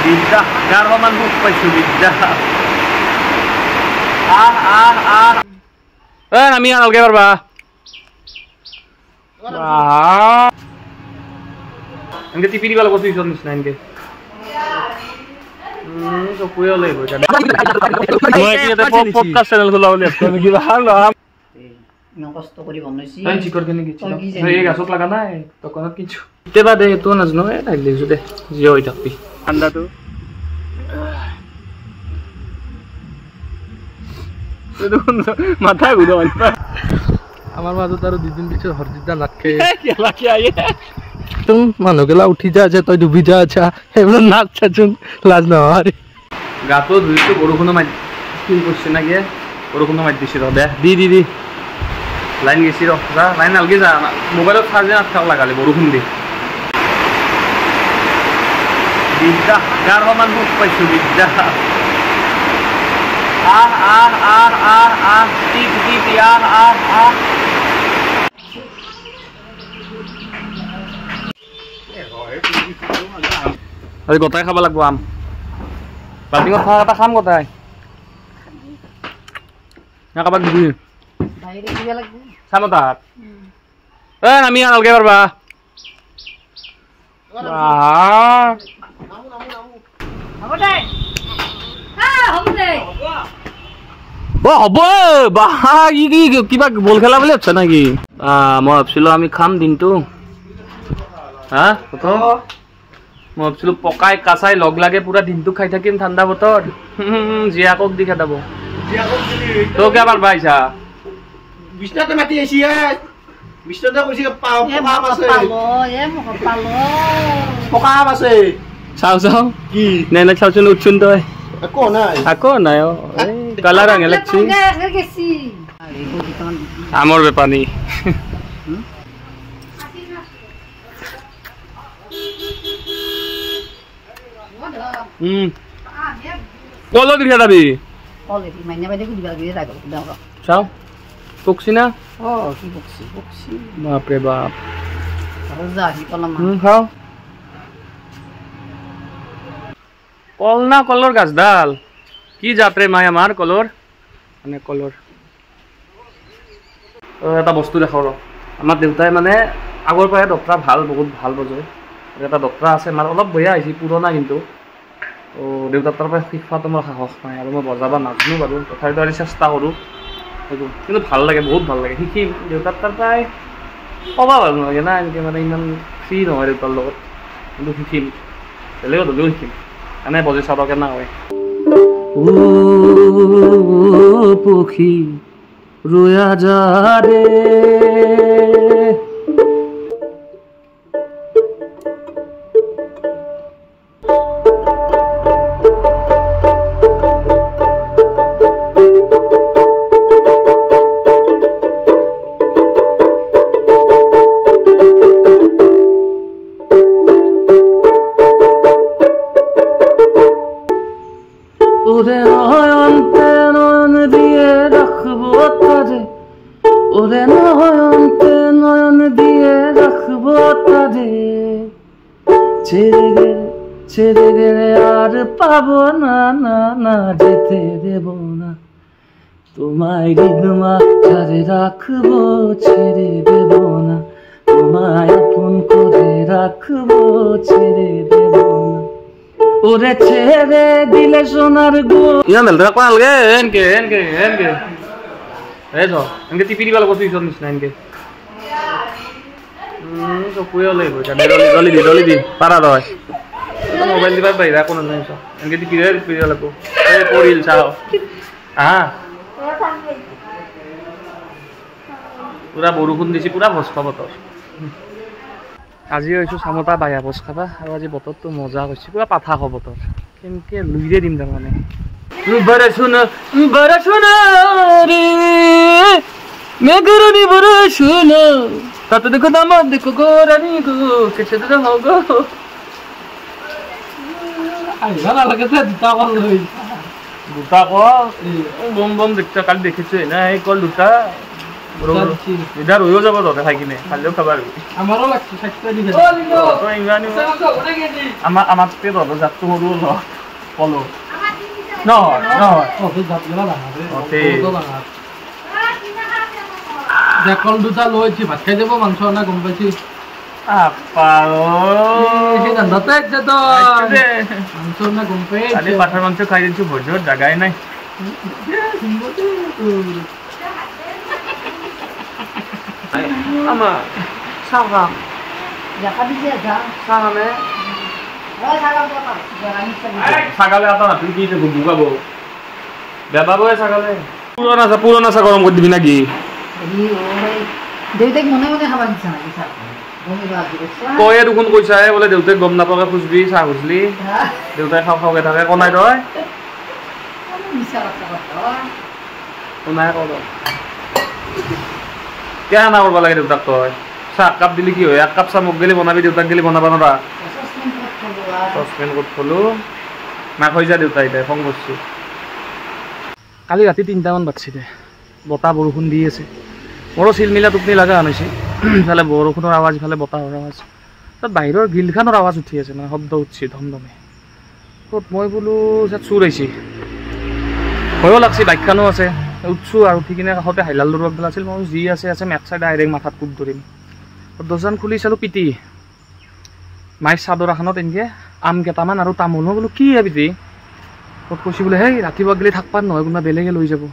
বিদ্যা গাৰ সমান সুখ পাইছো বিদ্যা আমি নালগে পাৰবা এনেকে টিপি দিব লাগিব চুইচৰ নিচিনা এনেকে চকুৱে লাগিব পডকাষ্ট চেনেল খোলা বুলি কিবা কষ্ট কৰি বনাইছি চিকৰ কেনে কিছো এই গাছত লাগা নাই দোকানত কিছো কেবা দে তো নাজনো এ লাগি দিছো দে জিও হৈ থাকবি ঠাণ্ডাটো মাথা ঘুৰা আমাৰ মাজত আৰু দুদিন পিছত হৰজিতা নাটকে কেলাকি আয়ে তুম মানুহগেলা উঠি যা আছে তই ডুবি যা আছা সেইবোৰ নাচ চাচোন লাজ নহয় গাটো ধুইছো বৰষুণ মাৰি কি কৰিছে নাকি বৰষুণ মাৰি দিছি ৰ দে দি লাইন গেছি ৰ যা লাইন নালগে যা মোবাইলত চাৰ্জে নাথাক লাগালে বৰষুণ দি বিদ্যা গাৰ সমান সুখ পাইছো বিদ্যা আজি গোটাই খাব লাগব আম বাল্টিঙত থাকা এটা খাম গোটাই না কাবাক দিবি বাইরে দিবা লাগবে চাম তাত আমি নালগে পাৰবা হ'ব দে হ'ব দে হ'ব কিবা বল খেলা বুলি ভাবছা নাকি মই ভাবছিলো আমি খাম দিনটো হা প্ৰথম মই ভাবছিলো পকাই কাঁচাই লগ লাগে পুৰা দিনটো খাই থাকিম ঠাণ্ডা বতৰ জীয়াকক দি খেদাব তই কিয় পাৰবা আহিছা বিষ্ণাতে মাতি আছি বিষ্ণাতে কৈছে পকা আছে পকা আছে চাও কি নাই না চাওচোন উঠছোন তই আকৌ নাই কালাৰ আঙে লাগছি আমৰ বেপানী কলো দি খেদাবি চাও পকছি না বাপরে বাপ খাও কল না কলর গাছডাল কি যাত্রে মাই আমার কলর মানে কলর এটা বস্তু দেখাও ৰ আমাৰ দেউতাই মানে আগৰ পৰাই ডক্টৰ ভাল বহুত ভাল বজায় এটা ডক্টৰ আছে আমাৰ অলপ বয়া আহিছে পুৰণা কিন্তু দেউতাৰ তাৰ পৰা শিক্ষাটো মোৰ সাহস নাই আৰু মই বজাব নাজানো বাৰু তথাপিতো আৰু চেষ্টা কৰোঁ সেইটো কিন্তু ভাল লাগে বহুত ভাল লাগে শিকিম দেউতাৰ তাৰ পৰাই ক'ব ভাল নালাগে না এনেকৈ মানে ইমান ফ্ৰী নহয় দেউতাৰ লগত কিন্তু শিকিম বেলেগত হ'লেও শিকিম এনে বজি চাব কেনে হয় পক্ষী রোয়া যা রে ওরে নয়নতে নয়ন দিয়ে রাখবো তারে ওরে নয়নতে নয়ন দিয়ে রাখবো তারে ছেড়ে গেলে আর পাবো না না না যেতে দেব না তোমায় রিদমা ছাড়ে রাখবো ছেড়ে দেব না তোমায় আপন করে রাখবো ছেড়ে দেব না ওরে ছেড়ে দিলে সোনার গো ইয়া মেলটা কোন আলগে এনকে এই তো এনকে টিপি দিবা লাগব সুইচৰ নিচিনা এনকে চকুৱে লাগিব ডলি দি পাৰা দয় মোবাইল দিবা বাইৰা কোন নাই সব এনকে টিপি দিবা লাগব এই পৰিল চাও পুৰা বৰষুণ দিছি পুৰা ভস্কা বতৰ আজি হয়তো চামতা বায়া ভোজ খাবা আৰু আজি বতৰটো মজা হৈছে পুৰা পাঠা খ বতৰ কেনকে লুইৰে দিম তাৰমানে বৰষুণ ৰে মেঘরনি বরষুণ তাতে দেখো দামাদ দেখো গোরানি গো কেছে তো হগো আই ভালো লাগে তো দুটা কল লই দুটা কল বম বম দেখতে কাল দেখেছো না এই কল দুটা ইদাৰ হৈও যাব তহঁতে খাই কিনে খালেও খাবা আৰু আমাৰো লাগছে 60 দি তই ইমানো আমাতকে তহঁতৰ জাতটো সৰু ন পলো নহয় নহয় কল দুটা লৈছি ভাত খাই যাব মাংস অনা গম পাইছি পাঠাৰ মাংস খাই দিছো ভোজত জাগাই নাই আমাৰ চাহ খাম চাহ খামে ছাগালে এটা নাতি কি গুগাব বেবাবো ছাগালে পুৰণা চাহ গৰম কৰি দিবি নাকি দেউতাক মনে মনে খাব দিছা নাকি চাহ তয়ে দেখোন কৈছাহে বোলে দেউতাক গম নাপাকে খুজবি চাহ খুজলি দেউতাই খাওঁ খাওঁকে থাকে কনাই তই কনাই ক কিয় না কৰিব লাগে দেউতাক তই চাহ এক কাপ দিলি কি হয় এক কাপ চাহ মোক গেলি বনাবি দেউতাক গেলি বনাব নৰা চচপেন ক'ত থলো মাক হৈ যা দেউতা এতিয়া খং কৰিছোঁ কালি ৰাতি 3টামান বাজছি দে বতাহ বৰষুণ দি আছে মোৰো চিলমিলা টোপনি লগা হৈছে ইফালে বৰষুণৰ আৱাজ ইফালে বতাহৰ আৱাজ তাত বাহিৰৰ গিলখানৰ আৱাজ উঠি আছে মানে শব্দ উঠছি ধমধমে ক'ত মই বোলো চুৰ আহিছে ভয়ো লাগছি বাইকখানো আছে উঠছোঁ আৰু উঠি কিনে কাষতে হাইলাল দৌৰবিলাক আছিল মই যি আছে মেট চাই ডাইৰেক্ট মাথাত কোব ধৰিম দৰ্জাখন খুলি চালোঁ পিটি মাইৰ চাদৰ এখনত এনেকৈ আম কেইটামান আৰু তামোল মই বোলো কি পিটি ক'ত কৈছি বোলে সেই ৰাতিপুৱা গেলি থাকপাৰ নহয় কোনোবা বেলেগে লৈ যাব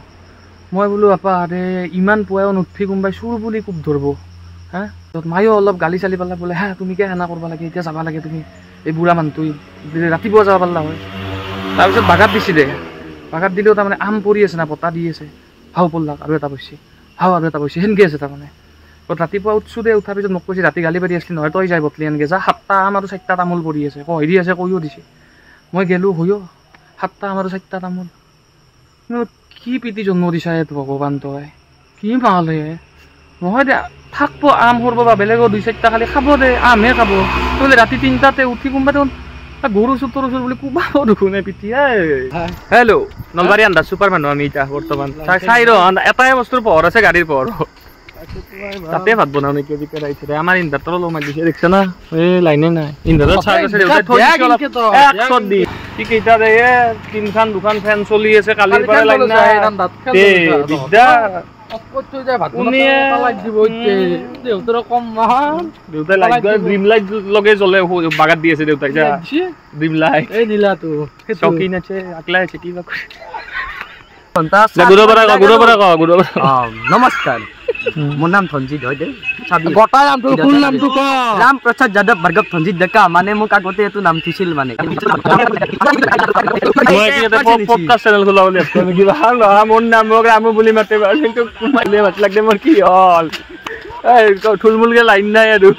মই বোলো আপা আৰে ইমান পুৱাও নুঠি কোনোবাই চুৰ বুলি কোব ধৰিব হা মায়েও অলপ গালি চালি পালা বোলে হা তুমি কিয় সেনা কৰিব লাগে এতিয়া যাব লাগে তুমি এই বুঢ়া মানুহটো ৰাতিপুৱা যাব পাৰিলা হয় তাৰপিছত বাগাত দিছি দে বাগাত দিলেও তাৰমানে আম পৰি আছে না বতাহ দি আছে ভাও পৰলাক আৰু এটা পইছে সেনেকৈ আছে তাৰমানে ৰাতিপুৱা উঠছোঁ দে উঠাৰ পিছত মোক কৈছে ৰাতি গালি পাৰি আছিলি নহয় তই যাই বটলি এনেকৈ যা 7টা আম আৰু 4টা তামোল পৰি আছে হেৰি আছে কৈও দিছে মই গেলোঁ হৈও 7টা আম আৰু 4টা তামোল কি পিটি জন্ম দিছা এইটো ভগৱান তই কি মাল হে নহয় দে থাকব আম সৰব বা বেলেগৰ 2-4টা খালি খাব দে আমহে খাব বোলে ৰাতি 3টাতে উঠি কোনোবা দেখোন গৰু চুৰ বুলি কোবাব দেখোন পিটি হেল্ল' নলবাৰী আন্দাজ চুপাৰ মানুহ আমি এতিয়া বৰ্তমান চাই ৰ এটাই বস্তুৰ পোহৰ আছে গাড়ীৰ পোহৰ তাতে ভাত বনাও নেকি আমাৰ ইনভাৰ্টাৰো লগ মাৰি দিছে দেখিছা না এই লাইনে নাই ইনভাৰ্টাৰ চাৰ্জ আছে কি কেইটা তিনখান দুখান ফেন চলি আছে কালিৰ পৰা লাইন নাই দিগদাৰ দেউতাই লাইট ড্ৰিম লাইট লগে জ্বলে বাগাত দি আছে দেউতাই ড্ৰিম লাইট এই নীলাটো চকিন আছে আকলাই আছে কিবা নমস্কাৰ মোৰ নাম ধনজিত হয় দেই ৰাম প্ৰসাদ যাদৱ ভাৰ্গৱ ধনজিত ডেকা মানে মোক আগতে এইটো নাম থৈছিল মানে মোৰ নাম মোক ৰামু বুলি মাতে কিন্তু মোৰ কি হল থুলমুলকে লাইন নাই আৰু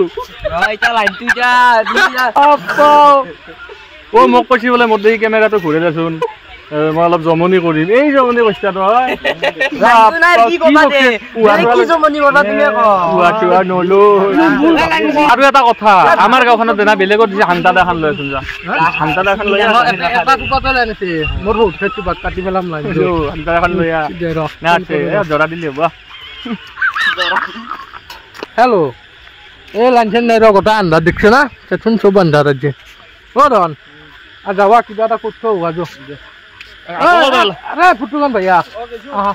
মোক কৈছি বোলে মোৰ দেখি কেমেৰাটো ঘূৰাই দেচোন মই অলপ জমনি কৰিম এই জমনি কৈছাটো হয় আৰু এটা কথা আমাৰ গাঁওখনত দেনা বেলেগত দিছে হান্তাদা এখন লৈ আছোন যা হান্তাদা এখন লৈ মোৰ কাটি পেলাম হান্তাদা এখন লৈ জৰা দিলে হ'ব হেল্ল' এই লাইন চাইন নাই ৰ গোটা আন্ধাৰ দেখছে না সেচোন চব আন্ধাৰ আছে ধন যাবা কিবা এটা কৰতে হোৱা ফুটুকান ভাইয়া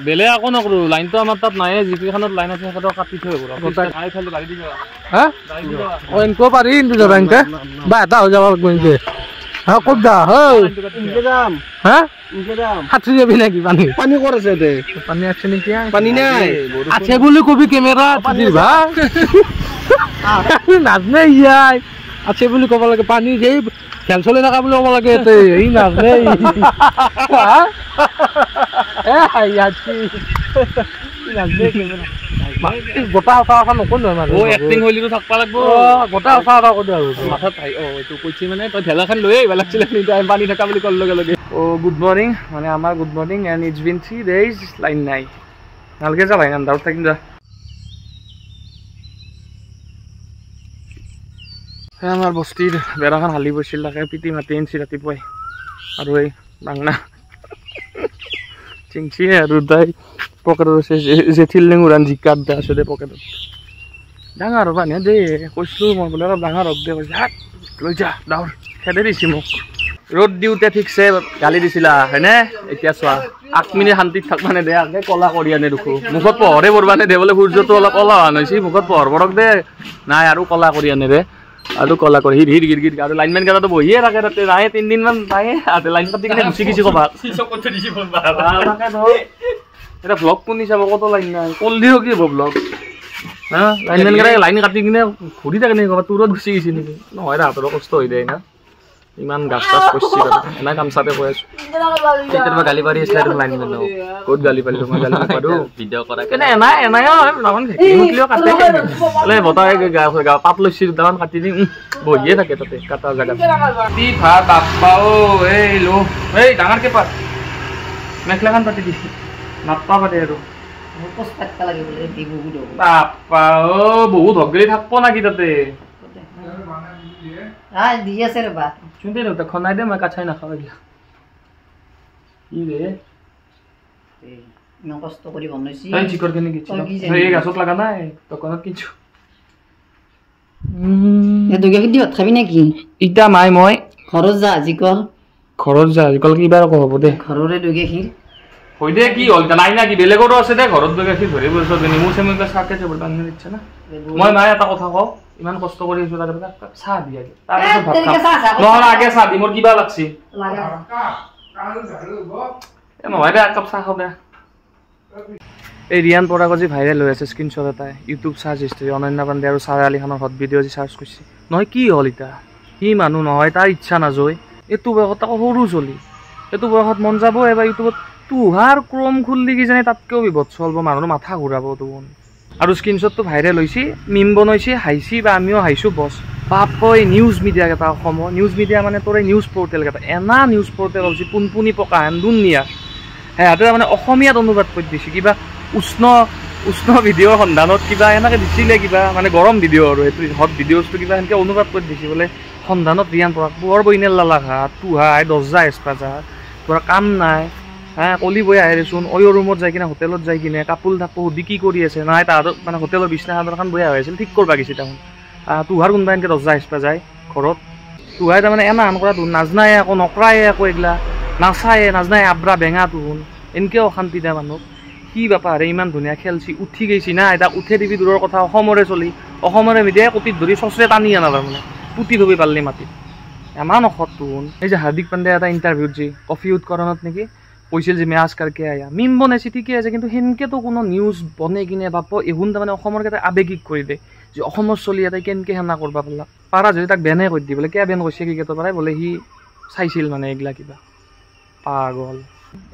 বেলেগ আকৌ নকৰো লাইনটো আমাৰ তাত নাই যিকেইখনত লাইন আছে সেইকেইটা কাটি থৈ এনেকো পাৰি কিন্তু যাবা এনেকে বা এটা হৈ যাব লাগব এনেকে ক'ত যা সাঁতুৰি যাবি নেকি পানী পানী ক'ত আছে দে পানী আছে নেকি পানী নাই আছে বুলি কবি কেমেৰা নাজনে ইয়াই আছে বুলি ক'ব লাগে পানী যে খেল চলি থকা বুলি ক'ব লাগে এই নাজনে গোটা সঁচা কথা নকওঁ নহয় মানুহ এক্টিং হলিটো থাকবা লাগব গোটা সঁচা কথা কৈ দিওঁ মাথাত এইটো কৈছে মানে তই ভেলাখন লৈ আহিব লাগিছিলে পানী থকা বুলি ক'ল লগে লগে গুড মৰ্ণিং মানে আমাৰ good morning and it's been 3 days line নাই ভালকে যা লাইন আন্ধাৰত থাকিম যা আমাৰ বস্তিৰ বেৰাখন হালি পৰিছিল তাকে পিটি মাতি আনিছি ৰাতিপুৱাই আৰু এই বাংনা চিংচি আৰু তাই পকেটত আছে জেঠিল লেঙুৰান জিকাত দে আছে দে পকেটত ডাঙৰ হ'ব নে দে কৈছিলোঁ মই বোলে অলপ ডাঙৰ হওক দে কৈছে হাত লৈ যা ডাঙৰ খেদে দিছে মোক ৰ'দ দিওঁতে ঠিকছে গালি দিছিলা হয়নে এতিয়া চোৱা 8 মিনিট শান্তিত থাকবা নে দে আগে কলা কৰি আনে দেখো মুখত পোহৰে পৰবা নে দে বোলে সূৰ্যটো অলপ কলা হোৱা হৈছে মুখত পোহৰ পৰক দে নাই আৰু কলা কৰি আনে দে আৰু কলা কৰি হিৰ হিৰ গিৰ আৰু লাইনমেন কেইটাতো বহিয়ে থাকে তাতে নাই 3 দিনমান নাই আৰু লাইন কাটি কিনে গুচি গেছি ক'বা এটা ব্লগ কোনি চাব কত লাইন নাই কলদিও কি হ'ব ব্লগ হা লাইনমেন কেইটা লাইন কাটি কিনে ঘূৰি থাকে নেকি ক'বা তোৰত গুচি গেছি নেকি নহয় ৰাতৰো কষ্ট হৈ যায় না ইমান গাছ টাছ কৰিছি এনে কামচাতে কৈ আছো কেতিয়াবা গালি পাৰি আছিলে আৰু লাইন মেন ক'ত গালি পাৰি মই গালি নাপাৰো ভিডিঅ' কৰা কেনে এনাই এনাই নামান খেলিও কাটে লে বতাই পাত লৈছি দুটামান কাটি দিম বহিয়ে থাকে তাতে কাটা জাগাত তি ভাত বাপ্পা ও এই লো এই ডাঙৰকে পাত মেখলাখান পাতি দিছি নাপা পাতে আৰু বাপ্পা ও বহুত হগলি থাকব নাকি তাতে দি আছে ৰবা চুনতে দেউতা খনাই দে মই কাছাই নাখাওঁ এইগিলা ই ৰে ইমান কষ্ট কৰি বনাইছি এই চিকৰ কেনে কিছি এই গাছত লাগা নাই দোকানত কিনছো দুগা কি ভাত খাবি নেকি ইটা মাই মই ঘৰত যা আজিকাল কিবা ৰকম হ'ব দে ঘৰৰে দুগা খিৰ হৈ দে কি হ'ল নাই না কি বেলেগৰো আছে দে ঘৰত দুগা খিৰ ধৰি বলছ নেমু চেমু চাকে যাব বান্ধি দিছে না মই মাই এটা কথা কওঁ ইমান কষ্ট কৰি আছো তাৰে চাহ দি আগে তাৰপিছত ভাত খাম নহ'লে আগে চাহ দি মোৰ কিবা লাগছি নহয় দে একাপ চাহ খাওঁ দে এই ৰিয়ান পৰাগজি ভাইৰেল হৈ আছে স্ক্ৰীনশ্বট এটা ইউটিউব চাৰ্চ হিষ্ট্ৰী অনন্য পাণ্ডে আৰু চাৰা আলী খানৰ হট ভিডিঅ' যি চাৰ্চ কৰিছে নহয় কি হ'ল এতিয়া সি মানুহ নহয় তাৰ ইচ্ছা নাযায় এইটো বয়সত আকৌ সৰু চলি এইটো বয়সত মন যাব এবাৰ ইউটিউবত তোহাৰ ক্ৰম খুলি কিজানি তাতকেও বিপদ চলব মানুহৰ মাথা ঘূৰাব তোৰ আৰু স্ক্ৰীনশ্বটটো ভাইৰেল হৈছে মিম বনাইছে হাইছি বা আমিও হাইছোঁ বছ বাপই নিউজ মিডিয়া কেইটা অসমৰ নিউজ মিডিয়া মানে তোৰ নিউজ পৰ্টেল কেইটা এনা নিউজ পৰ্টেল হৈছে পোনপুনি পকা হেন দুনিয়া সিহঁতে মানে অসমীয়াত অনুবাদ কৰি দিছে কিবা উষ্ণ ভিডিঅ'ৰ সন্ধানত কিবা এনেকৈ দিছিলে কিবা মানে গৰম ভিডিঅ' আৰু সেইটো হট ভিডিঅ'জটো কিবা সেনেকৈ অনুবাদ কৰি দিছে বোলে সন্ধানত ৰিয়ান পৰাগ পোহৰ বইনেৰ লালা ঘাট তোহাই 10 এচপাজাৰ তোৰ কাম নাই হা কলি বৈ আহে দেচোন অয়ো ৰুমত যাই কিনে হোটেলত যাই কিনে কাপোৰ ধাপো সুধি কি কৰি আছে নাই তাহাঁতক মানে হোটেলৰ বিছনা চাদৰখন বৈ আহিছিল ঠিক কৰিব গৈছে তাহোন তোহাৰ কোনোবা এনেকৈ 10 এচপা যায় ঘৰত তোহাই তাৰমানে এনা আন কৰা নাজনাই আকৌ নকৰায়ে আকৌ এইগিলা নাচায়ে নাজনাই আব্ৰা বেঙা তোহোন এনেকৈ অশান্তি দে মানুহক কি বাপাৰে ইমান ধুনীয়া খেলছি উঠি গৈছি না এতিয়া উঠে দিবি দূৰৰ কথা অসমৰে চলি অসমৰে মিডিয়াই কপিত ধৰি চচৰে টানি আনা তাৰমানে পুতি ধৰি পাৰলি মাটিত ইমান অসৎ তোহোন এই যে হাৰ্দিক পাণ্ডে এটা ইণ্টাৰভিউত যি কফি উৎকৰণত নেকি কৈছিল যে মেয়াজ কাৰকে আয়া মিম বনাইছে ঠিকে আছে কিন্তু সেনেকেতো কোনো নিউজ বনাই কিনে বাপ এগুণ তাৰমানে অসমৰ কেইটা আৱেগিক কৰি দে যে অসমৰ চলি এটাই কেনেকৈ সেনা কৰিব পাৰা যদি তাক বেনে কৰি দি বোলে কিয় বেন কৈছে ক্ৰিকেটৰ পৰাই বোলে সি চাইছিল মানে এইগিলা কিবা পাগল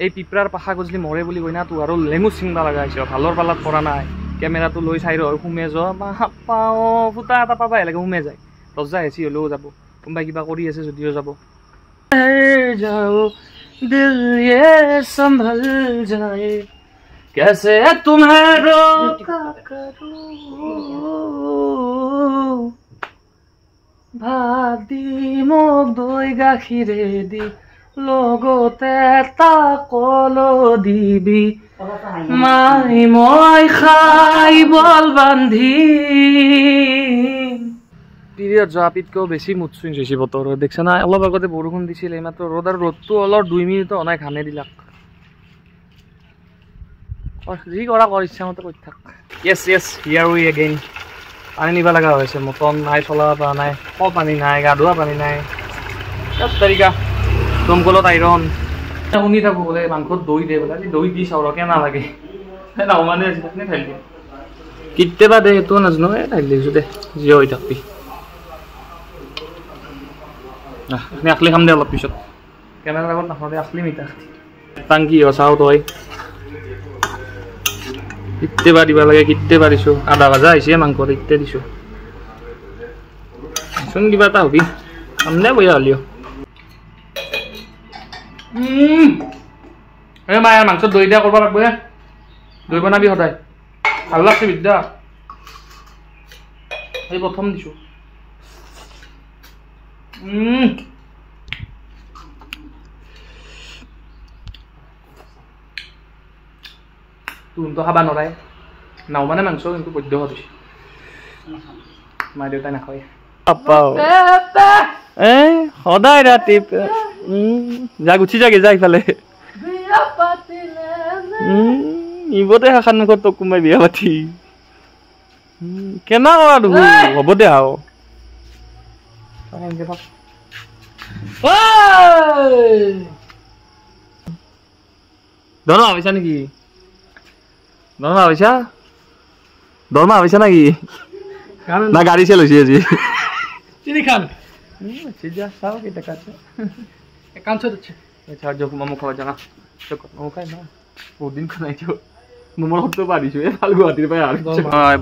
এই পিপৰাৰ পাখা গজলি মৰে বুলি কৈ না তো আৰু লেঙু চিংবা লগা হৈছে ভালৰ পালাত পৰা নাই কেমেৰাটো লৈ চাই ৰয় সোমে যোৱা পাওঁ ফুটা এটা পাবা লাগে সোমে যায় দৰ্জা হেঁচি হ'লেও যাব কোনোবাই কিবা কৰি আছে যদিও যাব दिल ये संभल जाए कैसे तुम्हें रोका करूं भात দি মোক দৈ গাখীৰে দি লগতে তাকলো দিবি মাই মই খাই বল বান্ধি পিৰিয়ড যোৱা পিতকেও বেছি মুড চুইঞ্জ হৈছে বতৰ দেখছা না অলপ আগতে বৰষুণ দিছিলে এইমাত্ৰ ৰ'দ আৰু ৰ'দটো অলপ 2 মিনিটো অনাই ঘামে দিলাক যি কৰা কৰ ইচ্ছা মতে কৰি থাক য়েছ হিয়াৰ উই এগেইন পানী নিব লগা হৈছে মটন নাই চলাব পৰা নাই পানী নাই গা ধোৱা পানী নাই তাৰিকা দমকলত আইৰণ শুনি থাকো বোলে মাংসত দৈ দে বোলে দৈ দি চাওঁ কেনা লাগে মানে ঠাইল দিয়ে কেতিয়াবা দে এইটো নাজানো ঠাইল দিছোঁ দে যি হৈ থাকবি আমি আখলি খাম দে অলপ পিছত কেমেৰাৰ আগত নাখাওঁ দে আখলি মিঠা টাংকি চাওঁ তই কেতিয়াবা দিব লাগে কেতিয়াবা দিছোঁ আধা ভাজা আহিছে মাংসত এতিয়া দিছোঁ চোন কিবা এটা হবি খাম দে বঢ়িয়া হ'লিও এই মায়ে মাংসত দৈ দিয়া কৰিব লাগব হে দৈ বনাবি সদায় ভাল লাগছে বিদ্যা এই প্ৰথম দিছোঁ তুনটো খাবা নৰাই নাও মানে মাংস কিন্তু বৈদ্য কৰিছে মা দেউতাই নাখায় পাপাও সদায় ৰাতি যা গুচি যাগে যা ইফালে ইবতে শাখান মুখত তোক কোনোবাই বিয়া পাতি কেনা কৰা দেখো হ'ব দে আৰু দৰমহা পাইছা নেকি দৰমহা পাইছা নেকি না গাড়ী চেল হৈছে আজি তিনি খান চাও কেই টাকা আছে একাউন্টত আছে মোমো খাব জানা মোমো খাই না বহুত দিন খাইছো মোমোৰ শব্দ পাৰিছো এই ভাল গুৱাহাটীৰ পৰা আৰু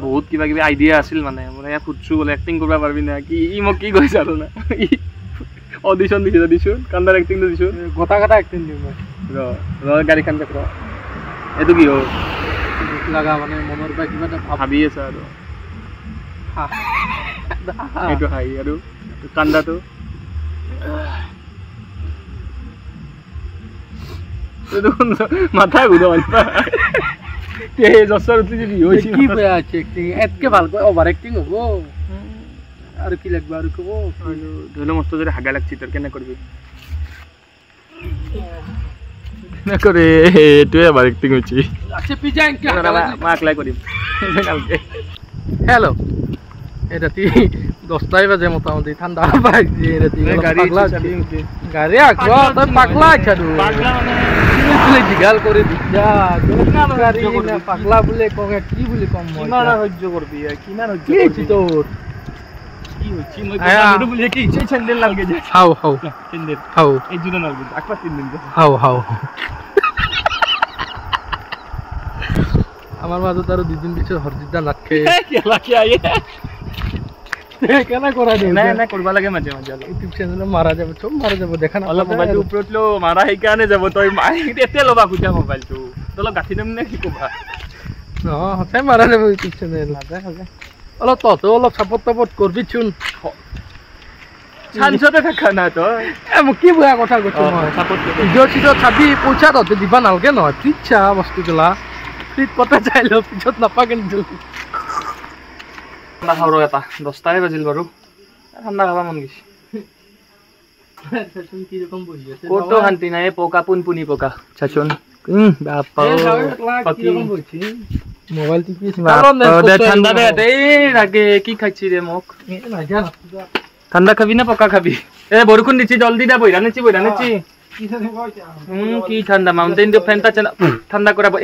বহুত কিবা কিবি আইডিয়া আছিল মানে মই সুধছো বোলে এক্টিং কৰিব পাৰিবি না কি ই মোক কি কৈছে আৰু না অডিশ্যন দিছো কান্দাৰ এক্টিং দিছো গোটা গোটা এক্টিং দিম মই গাড়ীখন দেখ এইটো কি হ'ল লগা মানে মনৰ পৰা কিবা এটা ভাবি আছে আৰু এইটো হাঁহি আৰু কান্দাটো মাথা ঘূৰাব জচৰ উঠি যদি কি বেয়া আছে এক্টিং এতকে ভালকৈ অভাৰ এক্টিং হ'ব আৰু কি লাগব আৰু ক'ব ধৰি লওক মস্ত যদি হাগা লাগছি তোৰ কেনে কৰিবি নকৰে এইটোৱে অভাৰ এক্টিং হৈছে আচ্ছা পিজা এনকে মই একলাই কৰিম হেল্ল' এই ৰাতি 10টাই বাজে মোটামুটি ঠাণ্ডা পাইছে ৰাতি গাড়ী আগবা তই পাগলা আছা দীঘাল কৰি দিছা পাগলা বোলে কওঁ কি বুলি ক'ম মই কিমান সহ্য কৰবি কিমান কি হৈছে তোৰ কি হৈছে মই বুলি কি চেণ্ডেল নালগে যে হাও হাও চেণ্ডেল হাও এই জুনা নালগে আকবা 3 দিন হাও হাও আমার মাজত আৰু 2 দিন পিছত হৰজিদা নাটকে কেলা কি আয়ে কেনা কৰা দে নাই নাই কৰিব লাগে মাজে মাজে ইউটিউব চেনেলে মাৰা যাব চব মাৰা যাব দেখা না অলপ মোবাইলটো ওপৰত লো মাৰা সেইকাৰণে যাব তই এতে ল'বা খুজা মোবাইলটো তলক গাঠি দিম নে কি ক'বা সঁচাই মাৰা যাব ইউটিউব চেনেল অলপ তহঁতো অলপ চাপৰ্ট কৰবি চোন চান্সতে থাকা না তই মোক কি বেয়া কথা কৈছো মই ভিডিঅ' চিডিঅ' চাবি পইচা তহঁতে দিবা নালগে নহয় ফ্ৰীত চা বস্তুগিলা ফ্ৰীত পতা চাই ল পিছত নাপা কিন্তু ঠাণ্ডা খাওঁ এটা 10টাই বাজিল বাৰু ঠাণ্ডা খাব মন গৈছে ক'তো শান্তি নাই পকা পোনপুনি পকা চাচোন মোবাইল টিপি ঠাণ্ডা দে ৰাগে কি খাইছি ৰে মোক ঠাণ্ডা খাবি না পকা খাবি এ বৰষুণ দিছি জলদি দে বইরা নেছি কি ঠাণ্ডা মাউন্টেন ডিউ ফ্যানটা ঠাণ্ডা করাবো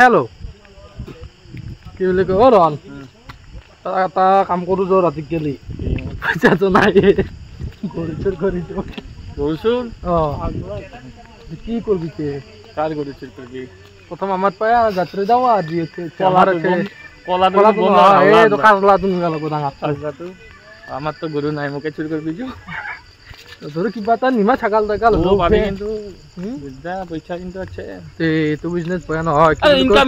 হেল্ল' কি বুলি কয় ৰন এটা কাম কৰোঁ যো ৰাতি গেলি পইচাটো নাই গৰুচুৰ কৰি দিওঁ গৰুচুৰ কি করবি কে কার গরুচুর করবি প্রথম আমার পায়া যাত্রা যাও আর দিয়েছে কলা তো কাজলা তুমি গেল গোদাঙা আমার তো গরু নাই মোকে চুর করবি ধরো কিবা এটা নিমা ছাগাল দেখাল পাবি কিন্তু বুঝা পয়সা কিন্তু আছে তো বিজনেস পয়া নহয়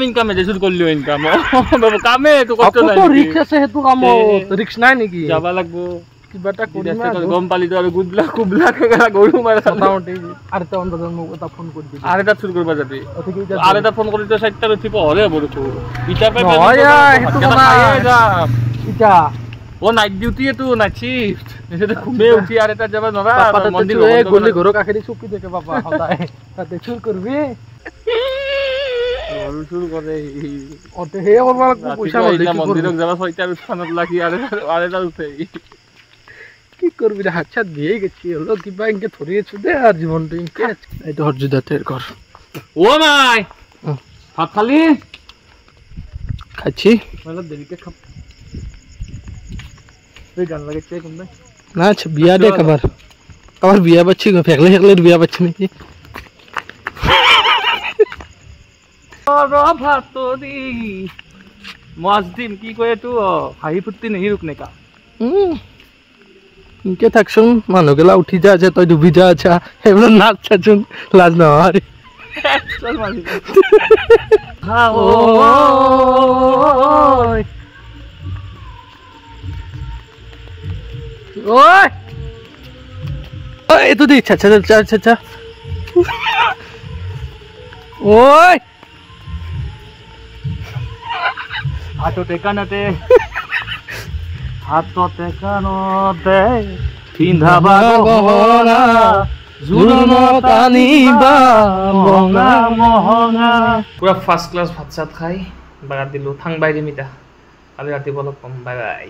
ইনকাম যে চুর করলিও ইনকাম কামে তো কষ্ট নাই তো রিস্ক আছে হেতু কাম রিস্ক নাই নেকি যাবা লাগবো কিবা এটা কৰিম গম পালি তো আৰু গুদলা কুবলা কেলা গৰু মাৰা মোটামুটি আৰু এটা অন্তত মোক এটা ফোন কৰি দিবি আৰু এটা চুৰ কৰবা যাবি আৰু এটা ফোন কৰি তো 4টা উঠিব হলে বড় তো ইটা পে ইটা ও নাইট ডিউটি এটো নাইট শিফট এতে ঘুমে উঠি আৰু এটা যাবা নৰা মন্দিৰ গলি ঘৰৰ কাষেদি চুকি থাকে বাবা সদায় তাতে চুৰ কৰবি গৰু চুৰ কৰে অতে হে কৰবা পইচা মন্দিৰক যাবা 6টাৰ উঠানত লাগি আৰু এটা উঠে কি করবি হাত ছাত দিয়ে গেছি হলো কিবা ইনকে ধরে আছো দে আর জীবনটা ইনকে এই তো হরজুদাতের ঘর ও মাই ভাত খালি খাচ্ছি মানে দেরিকে খাব এই গান লাগাইছে কোন না আচ্ছা বিয়া দে কবার বিয়া বাচ্চি গো ফেকলে ফেকলে বিয়া বাচ্চি নাকি ভাত তো দি মজদিন কি কয় তো হাঁহি ফুর্তি নেই রুকনে কা ইনকে থাকছুন মানুহগেলা উঠি যা আছে তই ডুবি যা আছা সেইবোৰ নাচ চাচোন লাজ নহয় এইটো দি চা চা চা চা চা ঐ হাততে কাণতে হাততে কাণতে পিন্ধাবা গহনা জোৰোণত আনিবা মহঙা মহঙা পুৰা ফাৰ্ষ্ট ক্লাছ ভাত চাত খাই বাগাত দিলোঁ থাং বাই দিম এতিয়া কালি ৰাতিপুৱা অলপ কম বাই বাই